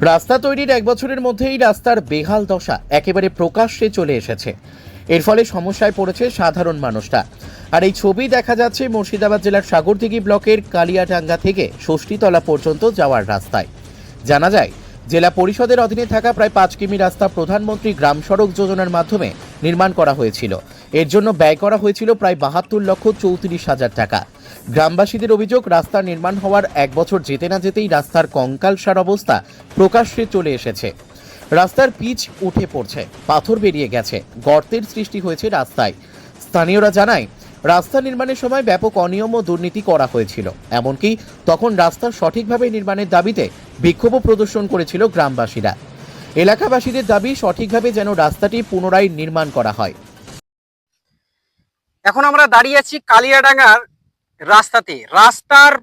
রাস্তা তৈরির এক বছরের মধ্যেই রাস্তার বেহাল দশা একেবারে প্রকাশ্যে চলে এসেছে। এর ফলে সমস্যায় পড়েছে সাধারণ মানুষরা। আর এই ছবি দেখা যাচ্ছে মুর্শিদাবাদ জেলার সাগরদিঘি ব্লকের কালিয়াটাঙ্গা থেকে ষষ্ঠীতলা পর্যন্ত যাওয়ার রাস্তায়। জানা যায়, জেলা পরিষদের অধীনে থাকা প্রায় 5 কিমি রাস্তা প্রধানমন্ত্রী গ্রাম সড়ক যোজনার মাধ্যমে নির্মাণ করা হয়েছিল। এর জন্য ব্যয় করা হয়েছিল প্রায় 72,34,000 টাকা। গ্রামবাসীদের অভিযোগ, রাস্তা নির্মাণ হওয়ার এক বছর যেতে না যেতেই রাস্তার কঙ্কালসার অবস্থা প্রকাশ্যে চলে এসেছে। রাস্তার পিচ উঠে পড়ছে, পাথর বেরিয়ে গেছে, গর্তের সৃষ্টি হয়েছে রাস্তায়। স্থানীয়রা জানায়, রাস্তা নির্মাণের সময় ব্যাপক অনিয়ম ও দুর্নীতি করা হয়েছিল। এমনকি তখন রাস্তা সঠিকভাবে নির্মাণের দাবিতে বিক্ষোভও প্রদর্শন করেছিল গ্রামবাসীরা। এলাকাবাসীদের দাবি, সঠিকভাবে যেন রাস্তাটি পুনরায় নির্মাণ করা হয়। এখন আমরা দাঁড়িয়ে আছি কালিয়াডাঙ্গার রাস্তাতে। রাস্তার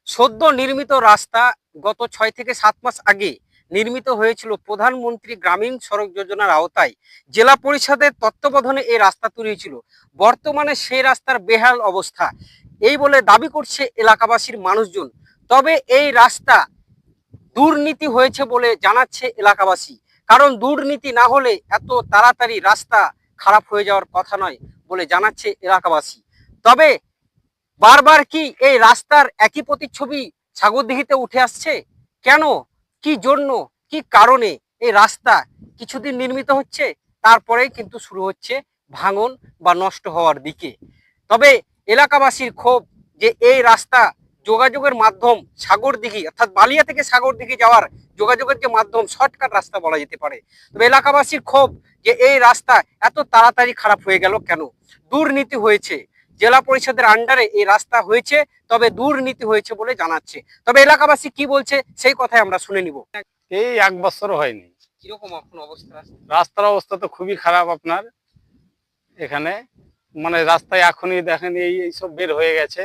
সদ্য নির্মিত রাস্তা গত 6 থেকে 7 মাস আগে নির্মিত হয়েছিল প্রধানমন্ত্রী গ্রামীণ সড়ক যোজনার আওতায়। জেলা পরিষদের তত্ত্বাবধানে এই রাস্তা তৈরি হয়েছিল। বর্তমানে সেই রাস্তার বেহাল অবস্থা, এই বলে দাবি করছে এলাকাবাসীর মানুষজন। তবে এই রাস্তা দুর্নীতি হয়েছে বলে জানাচ্ছে এলাকাবাসী। কারণ দুর্নীতি না হলে এত তাড়াতাড়ি রাস্তা খারাপ হয়ে যাওয়ার কথা নয় বলে জানাচ্ছে এলাকাবাসী। তবে বারবার কি এই রাস্তার একই প্রতিচ্ছবি সাগরদিঘিতে উঠে আসছে? কেন, কি জন্য, কি কারণে এই রাস্তা কিছুদিন নির্মিত হচ্ছে, তারপরেই কিন্তু শুরু হচ্ছে ভাঙন বা নষ্ট হওয়ার দিকে? তবে এলাকাবাসীর ক্ষোভ যে এই রাস্তা যোগাযোগের মাধ্যম সাগরদিঘি অর্থাৎ বালিয়া থেকে সাগরদিঘি যাওয়ার যোগাযোগের যে মাধ্যম, শর্টকাট রাস্তা বলা যেতে পারে। তবে এলাকাবাসীর ক্ষোভ যে এই রাস্তা এত তাড়াতাড়ি খারাপ হয়ে গেল কেন? দুর্নীতি হয়েছে, জেলা পরিষদের আন্ডারে এই রাস্তা হয়েছে, তবে দুর্নীতি হয়েছে বলে জানাচ্ছে। তবে এলাকাবাসী কি বলছে সেই কথাই আমরা শুনে নিব। এই এক বছর হয়নি। কিরকম এখন অবস্থা? রাস্তার অবস্থা তো খুবই খারাপ আপনার এখানে। মানে রাস্তায় এখনই দেখেন এইসব বের হয়ে গেছে।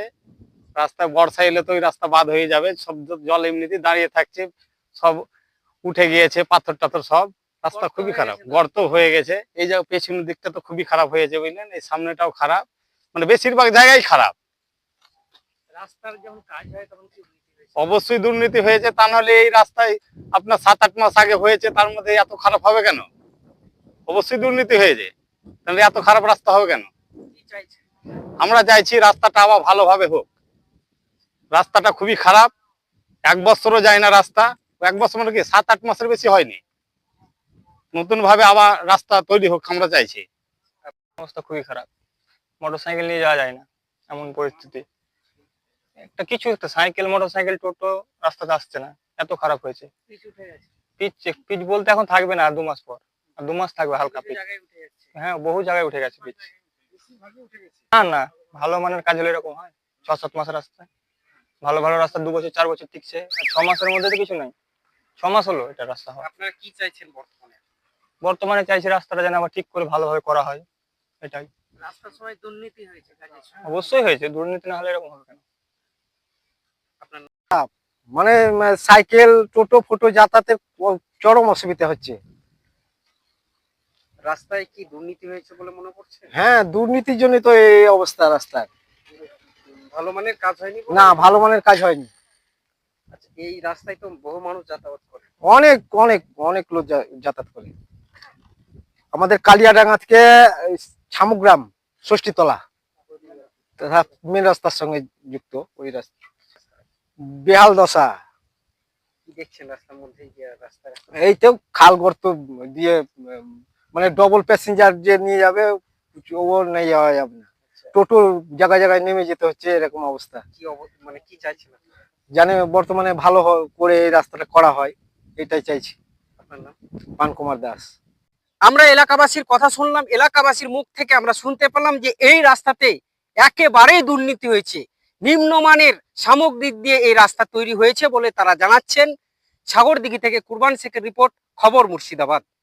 রাস্তায় বর্ষা এলে তো ওই রাস্তা বাদ হয়ে যাবে, সব জল এমনিতেই দাঁড়িয়ে থাকছে, সব উঠে গিয়েছে, পাথর টাথর সব। রাস্তা খুবই খারাপ, গর্ত হয়ে গেছে। এই যে পেছনের দিকটা তো খুবই খারাপ হয়েছে বুঝলেন, এই সামনেটাও খারাপ, মানে বেশিরভাগ জায়গায় খারাপ। রাস্তার যখন কাজ হয় তখন কি অবশ্যই দুর্নীতি হয়েছে, তা নাহলে এই রাস্তায় আপনার 7-8 মাস আগে হয়েছে, তার মধ্যে এত খারাপ হবে কেন? অবশ্যই দুর্নীতি হয়েছে, তাহলে এত খারাপ রাস্তা হবে কেন? চাইছে? আমরা চাইছি রাস্তাটা আবার ভালোভাবে হোক। রাস্তাটা খুবই খারাপ, এক বছরও যায় না রাস্তা। এক বছর মানে কি 7-8 মাসের বেশি হয়নি। নতুন ভাবে আবার রাস্তা তৈরি হোক আমরা চাইছি। অবস্থা খুবই খারাপ, মোটরসাইকেল নিয়ে যাওয়া যায় না এমন পরিস্থিতি। একটা সাইকেল, মোটরসাইকেল, টোটো রাস্তাতে আসছে না, এত খারাপ হয়েছে। পিচ পিচ বলতে এখন থাকবে না, আর 2 মাস পর, আর 2 মাস থাকবে হালকা পিচ। হ্যাঁ, বহু জায়গায় উঠে গেছে পিচ। না না, ভালো মানের কাজ হলে এরকম হয়। 6-7 মাসের রাস্তা, ভালো ভালো রাস্তা 2 বছর 4 বছর টিকছে, আর 6 মাসের মধ্যে তো কিছু নাই। 6 মাস হলো এটা রাস্তা হয়। আপনারা কি চাইছেন বর্তমানে? বর্তমানে চাইছি রাস্তাটা যেন আবার ঠিক করে ভালোভাবে করা হয়, এটাই। রাস্তার সময় দুর্নীতি হয়েছে, কাজের সময় অবশ্যই হয়েছে, দুর্নীতি না হলে এরকম হবে কেন? মানে সাইকেল টোটো ফোটো যাতায়াতের চরম অসুবিধা হচ্ছে। রাস্তায় কি দুর্নীতি হয়েছে বলে মনে করছে? হ্যাঁ, দুর্নীতির জন্য তো এই অবস্থা রাস্তার। ভালো মানের কাজ হয়নি বলে? না, ভালো মানের কাজ হয়নি। আচ্ছা, এই রাস্তায় তো বহু মানুষ যাতায়াত করে। অনেক অনেক অনেক লোক যাতায়াত করে। আমাদের কালিয়াডাঙ্গা থেকে ছামুগ্রাম ষষ্ঠীতলা তথা মেন রাস্তার সঙ্গে যুক্ত ওই রাস্তা। বেহাল দশা। কি দেখছেন রাস্তার মধ্যে যে রাস্তা? এই তো খাল গর্ত দিয়ে মানে ডবল প্যাসেঞ্জার যে নিয়ে যাবে ও নিয়ে যাওয়া যাবে না। টোটো জায়গায় জায়গায় নেমে যেতে হচ্ছে, এরকম অবস্থা। কি মানে কি চাইছেন আপনি? জানে বর্তমানে ভালো করে এই রাস্তাটা করা হয়, এটাই চাইছি। আপনার নাম? পানকুমার দাস। আমরা এলাকাবাসীর কথা শুনলাম, এলাকাবাসীর মুখ থেকে আমরা শুনতে পেলাম যে এই রাস্তাতে একেবারেই দুর্নীতি হয়েছে। নিম্নমানের সামগ্রিক দিয়ে এই রাস্তা তৈরি হয়েছে বলে তারা জানাচ্ছেন। সাগরদিঘি থেকে কুরবান শেখের রিপোর্ট, খবর মুর্শিদাবাদ।